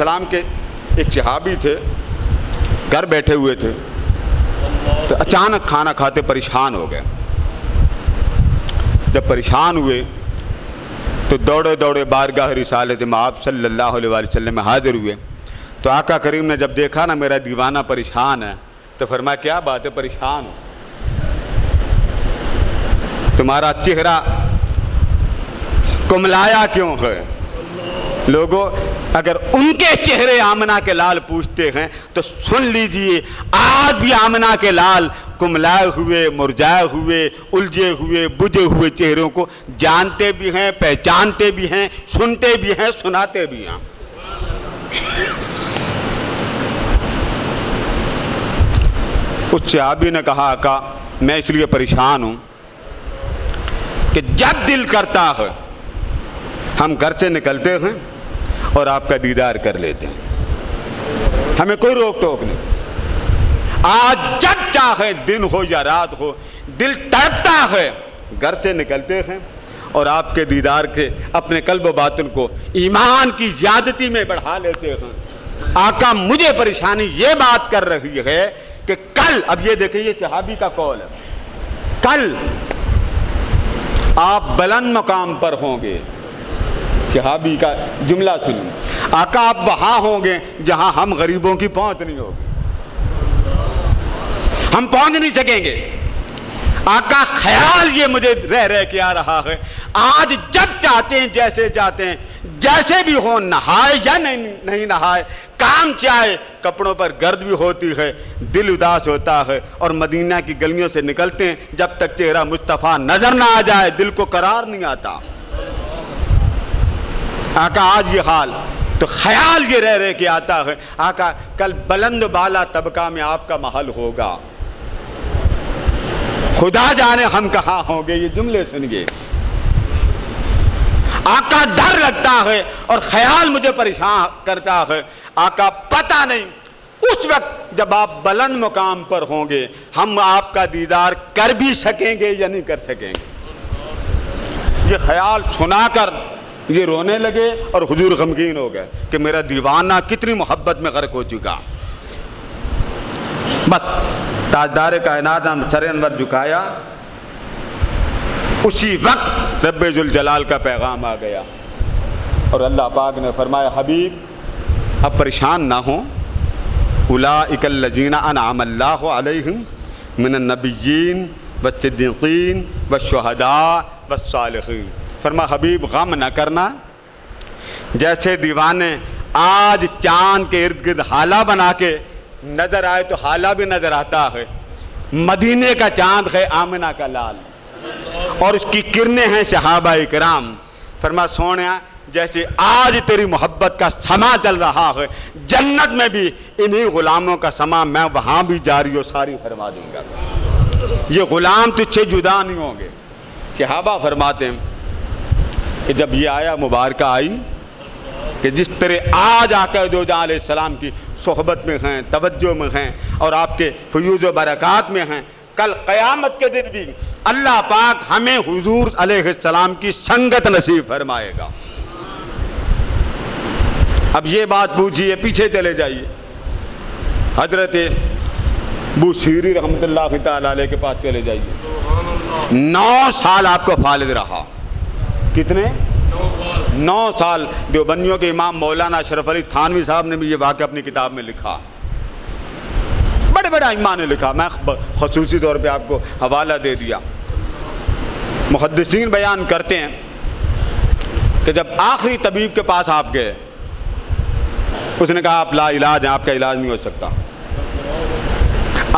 السلام کے ایک صحابی تھے، گھر بیٹھے ہوئے تھے تو اچانک کھانا کھاتے پریشان ہو گئے۔ جب پریشان ہوئے تو دوڑے دوڑے بارگاہ رسالت مآب صلی اللہ علیہ وسلم میں حاضر ہوئے۔ تو آقا کریم نے جب دیکھا نا میرا دیوانہ پریشان ہے تو فرمایا کیا بات ہے پریشان ہو؟ تمہارا چہرہ کملایا کیوں ہے؟ لوگوں اگر ان کے چہرے آمنہ کے لال پوچھتے ہیں تو سن لیجئے آج بھی آمنہ کے لال کملائے ہوئے، مرجائے ہوئے، الجھے ہوئے، بجھے ہوئے چہروں کو جانتے بھی ہیں، پہچانتے بھی ہیں، سنتے بھی ہیں، سناتے بھی ہیں۔ اس صحابی نے کہا آقا میں اس لیے پریشان ہوں کہ جب دل کرتا ہے ہم گھر سے نکلتے ہیں اور آپ کا دیدار کر لیتے ہیں، ہمیں کوئی روک ٹوک نہیں۔ آج جب چاہے دن ہو یا رات ہو دل تڑپتا ہے، گھر سے نکلتے ہیں اور آپ کے دیدار کے اپنے قلب و باطن کو ایمان کی زیادتی میں بڑھا لیتے ہیں۔ آقا مجھے پریشانی یہ بات کر رہی ہے کہ کل، اب یہ دیکھیں یہ صحابی کا قول ہے، کل آپ بلند مقام پر ہوں گے۔ صحابی کا جملہ سنیں، آقا آپ وہاں ہوں گے جہاں ہم غریبوں کی پہنچ نہیں ہوگی، ہم پہنچ نہیں سکیں گے۔ آقا خیال یہ مجھے رہ رہ کے آ رہا ہے، آج جب چاہتے ہیں جیسے چاہتے ہیں جیسے بھی ہو، نہائے یا نہیں نہائے، کام سے آئے، کپڑوں پر گرد بھی ہوتی ہے، دل اداس ہوتا ہے، اور مدینہ کی گلیوں سے نکلتے ہیں جب تک چہرہ مصطفیٰ نظر نہ آ جائے دل کو قرار نہیں آتا۔ آقا آج یہ حال، تو خیال یہ رہ رہ کے آتا ہے آقا کل بلند بالا طبقہ میں آپ کا محل ہوگا، خدا جانے ہم کہاں ہوں گے۔ یہ جملے سنیے، آقا ڈر لگتا ہے اور خیال مجھے پریشان کرتا ہے، آقا پتہ نہیں اس وقت جب آپ بلند مقام پر ہوں گے ہم آپ کا دیدار کر بھی سکیں گے یا نہیں کر سکیں گے۔ یہ خیال سنا کر یہ رونے لگے اور حضور غمگین ہو گئے کہ میرا دیوانہ کتنی محبت میں غرق ہو چکا۔ بس تاجدار کائنات نے سر انور جھکایا، اسی وقت رب ذوالجلال کا پیغام آ گیا اور اللہ پاک نے فرمایا حبیب اب پریشان نہ ہوں، اولئک الذین انعم اللہ علیہم من النبیین والصدیقین والشہداء والصالحین۔ فرما حبیب غم نہ کرنا، جیسے دیوانے آج چاند کے ارد گرد حالہ بنا کے نظر آئے تو حالہ بھی نظر آتا ہے، مدینے کا چاند ہے آمنہ کا لال اور اس کی کرنیں ہیں صحابہ کرام۔ فرما سونیا جیسے آج تیری محبت کا سما چل رہا ہے، جنت میں بھی انہی غلاموں کا سما میں وہاں بھی جاری و ساری فرما دوں گا، یہ غلام تجھ سے جدا نہیں ہوں گے۔ صحابہ فرماتے ہیں کہ جب یہ آیا مبارکہ آئی کہ جس طرح آج آقا دو جہاں علیہ السلام کی صحبت میں ہیں، توجہ میں ہیں اور آپ کے فیوز و برکات میں ہیں، کل قیامت کے دن بھی اللہ پاک ہمیں حضور علیہ السلام کی سنگت نصیب فرمائے گا۔ اب یہ بات پوچھئے، پیچھے چلے جائیے، حضرت بوصیری رحمۃ اللہ تعالیٰ علیہ کے پاس چلے جائیے۔ 9 سال آپ کو فالج رہا، کتنے؟ 9 سال۔ دیوبندیوں کے امام مولانا اشرف علی تھانوی صاحب نے بھی یہ واقعہ اپنی کتاب میں لکھا، بڑے بڑے ائمہ نے لکھا، میں خصوصی طور پہ آپ کو حوالہ دے دیا۔ محدثین بیان کرتے ہیں کہ جب آخری طبیب کے پاس آپ گئے، اس نے کہا آپ لا علاج ہیں، آپ کا علاج نہیں ہو سکتا۔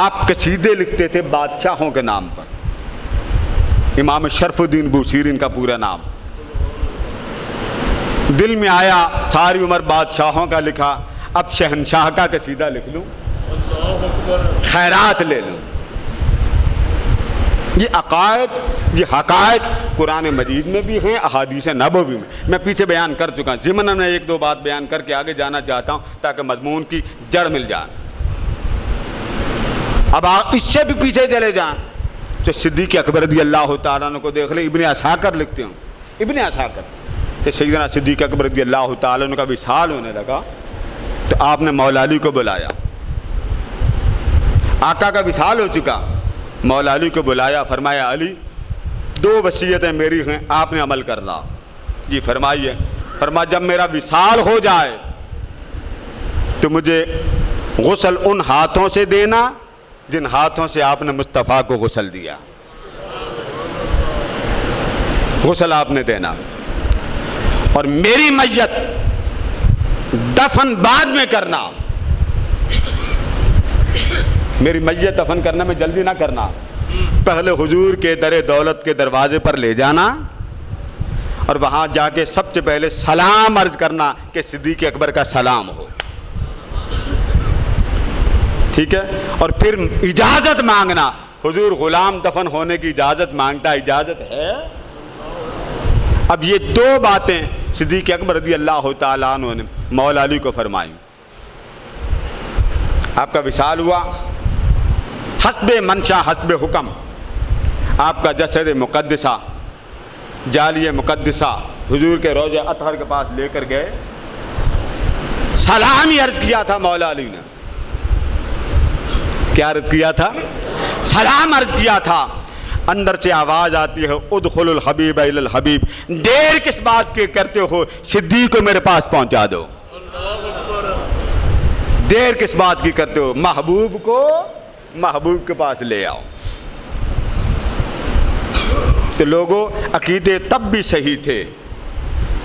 آپ قصیدے لکھتے تھے بادشاہوں کے نام پر، امام شرف الدین بوصیری ان کا پورا نام۔ دل میں آیا ساری عمر بادشاہوں کا لکھا، اب شہنشاہ کا قصیدہ لکھ لوں، خیرات لے لوں۔ یہ عقائد، یہ حقائق قرآن مجید میں بھی ہیں، احادیث نبوی میں پیچھے بیان کر چکا ہوں۔ ضمن میں 1-2 بات بیان کر کے آگے جانا چاہتا ہوں تاکہ مضمون کی جڑ مل جائے۔ اب آپ اس سے بھی پیچھے چلے جائیں تو صدیق اکبر رضی اللہ تعالیٰ عنہ کو دیکھ لیں، ابن عساکر لکھتے ہیں، ابن عساکر کہ سیدنا صدیق اکبر رضی اللہ تعالیٰ عنہ کا وصال ہونے لگا تو آپ نے مولا علی کو بلایا، آقا کا وصال ہو چکا، مولا علی کو بلایا، فرمایا علی 2 وصیتیں میری ہیں، آپ نے عمل کرنا۔ جی فرمائیے۔ فرمایا جب میرا وصال ہو جائے تو مجھے غسل ان ہاتھوں سے دینا جن ہاتھوں سے آپ نے مصطفیٰ کو غسل دیا، غسل آپ نے دینا، اور میری میت دفن بعد میں کرنا، میری میت دفن کرنے میں جلدی نہ کرنا، پہلے حضور کے در دولت کے دروازے پر لے جانا اور وہاں جا کے سب سے پہلے سلام عرض کرنا کہ صدیق اکبر کا سلام ہو، ٹھیک ہے؟ اور پھر اجازت مانگنا، حضور غلام دفن ہونے کی اجازت مانگتا، اجازت ہے؟ اب یہ 2 باتیں صدیق اکبر رضی اللہ تعالیٰ عنہ نے مولا علی کو فرمائی۔ آپ کا وصال ہوا، حسب منشا حسب حکم آپ کا جسد مقدسہ، جالیہ مقدسہ حضور کے روضہ اطہر کے پاس لے کر گئے، سلام ہی عرض کیا تھا مولا علی نے، کیا عرض کیا تھا؟ سلام عرض کیا تھا۔ اندر سے آواز آتی ہے ادخل الحبیب الی الحبیب، دیر کس بات کے کرتے ہو، صدیق کو میرے پاس پہنچا دو، دیر کس بات کی کرتے ہو، محبوب کو محبوب کے پاس لے آؤ۔ تو لوگوں عقیدے تب بھی صحیح تھے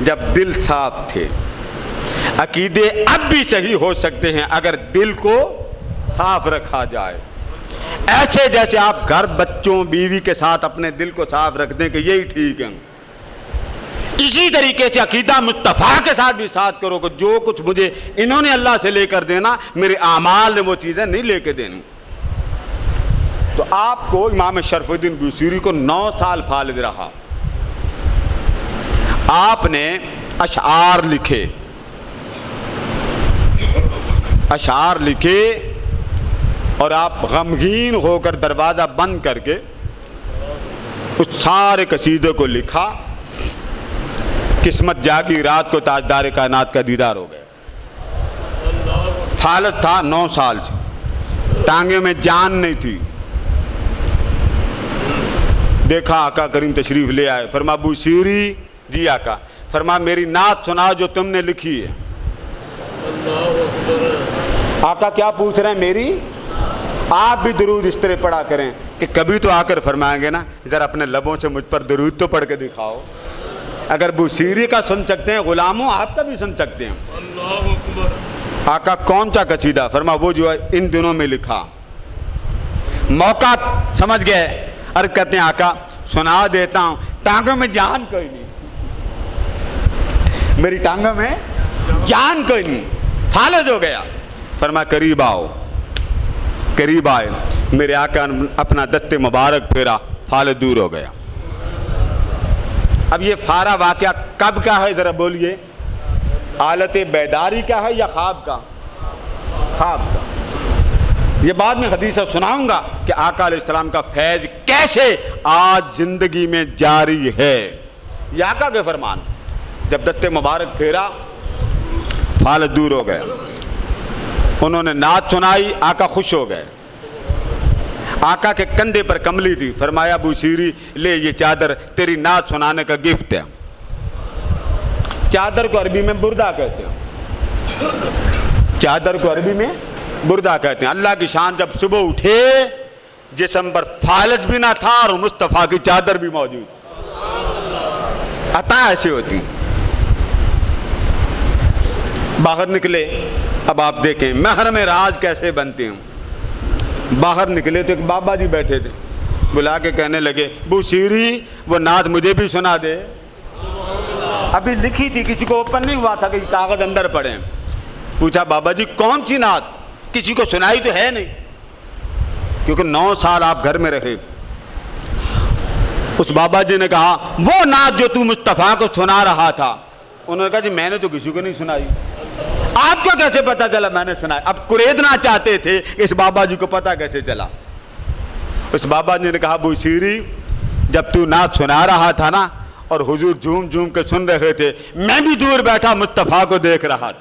جب دل صاف تھے، عقیدے اب بھی صحیح ہو سکتے ہیں اگر دل کو صاف رکھا جائے، ایسے جیسے آپ گھر بچوں بیوی کے ساتھ اپنے دل کو صاف رکھ دیں کہ یہی ٹھیک ہے، اسی طریقے سے عقیدہ مصطفیٰ کے ساتھ بھی ساتھ کرو کہ جو کچھ مجھے انہوں نے اللہ سے لے کر دینا میرے اعمال نے وہ چیزیں نہیں لے کے دینی۔ تو آپ کو امام شرف الدین بوصیری کو 9 سال فالج رہا، آپ نے اشعار لکھے، اشعار لکھے اور آپ غمگین ہو کر دروازہ بند کر کے اس سارے قصیدے کو لکھا۔ قسمت جاگی رات کو تاجدار کائنات کا دیدار ہو گیا، فالج تھا 9 سال سے، ٹانگے میں جان نہیں تھی۔ دیکھا آقا کریم تشریف لے آئے، فرما بوصیری جی آقا، فرما میری نعت سنا جو تم نے لکھی ہے۔ آقا کیا پوچھ رہے ہیں؟ میری؟ آپ بھی درود اس طرح پڑھا کریں کہ کبھی تو آ کر فرمائیں گے نا ذرا اپنے لبوں سے مجھ پر درود تو پڑھ کے دکھاؤ۔ اگر بوصیری کا سن سکتے ہیں غلاموں، آپ کا بھی سن سکتے ہیں۔ آقا کون سا قصیدہ؟ فرما وہ جو ان دنوں میں لکھا۔ موقع سمجھ گئے، عرض کہتے ہیں آقا سنا دیتا ہوں، ٹانگوں میں جان کوئی نہیں، میری ٹانگوں میں جان کوئی نہیں، فالج ہو گیا۔ فرما قریب آؤ، قریب آئے، میرے آقا نے اپنا دست مبارک پھیرا، فالج دور ہو گیا۔ اب یہ سارا واقعہ کب کا ہے ذرا بولیے؟ حالت بیداری کا ہے یا خواب کا؟ خواب کا۔ یہ بعد میں حدیث سناؤں گا کہ آقا علیہ السلام کا فیض کیسے آج زندگی میں جاری ہے، یہ آقا کے فرمان۔ جب دست مبارک پھیرا فالج دور ہو گیا، انہوں نے نعت سنائی، آقا خوش ہو گئے۔ آقا کے کندھے پر کملی تھی، فرمایا بوصیری لے یہ چادر تیری نعت سنانے کا گفٹ ہے۔ چادر کو عربی میں بردہ کہتے ہیں، چادر کو عربی میں بردہ کہتے ہیں۔ اللہ کی شان، جب صبح اٹھے جسم پر فالج بھی نہ تھا اور مصطفیٰ کی چادر بھی موجود، عطا ایسی ہوتی۔ باہر نکلے، اب آپ دیکھیں محرم راز کیسے بنتے ہیں۔ باہر نکلے تو ایک بابا جی بیٹھے تھے، بلا کے کہنے لگے بوصیری وہ نعت مجھے بھی سنا دے۔ ابھی لکھی تھی، کسی کو اوپن نہیں ہوا تھا کہ کاغذ اندر پڑے۔ پوچھا بابا جی کون سی نعت؟ کسی کو سنائی تو ہے نہیں، کیونکہ 9 سال آپ گھر میں رہے۔ اس بابا جی نے کہا وہ نعت جو تو مصطفیٰ کو سنا رہا تھا۔ انہوں نے کہا جی میں نے تو کسی کو نہیں سنائی۔ آپ کو کیسے پتا چلا میں نے سنائی؟ اب کریدنا چاہتے تھے، اس بابا جی کو پتا کیسے چلا؟ اس بابا جی نے کہا بوصیری جب تو نعت سنا رہا تھا نا اور حضور جھوم جھوم کے سن رہے تھے، میں بھی دور بیٹھا مصطفیٰ کو دیکھ رہا تھا۔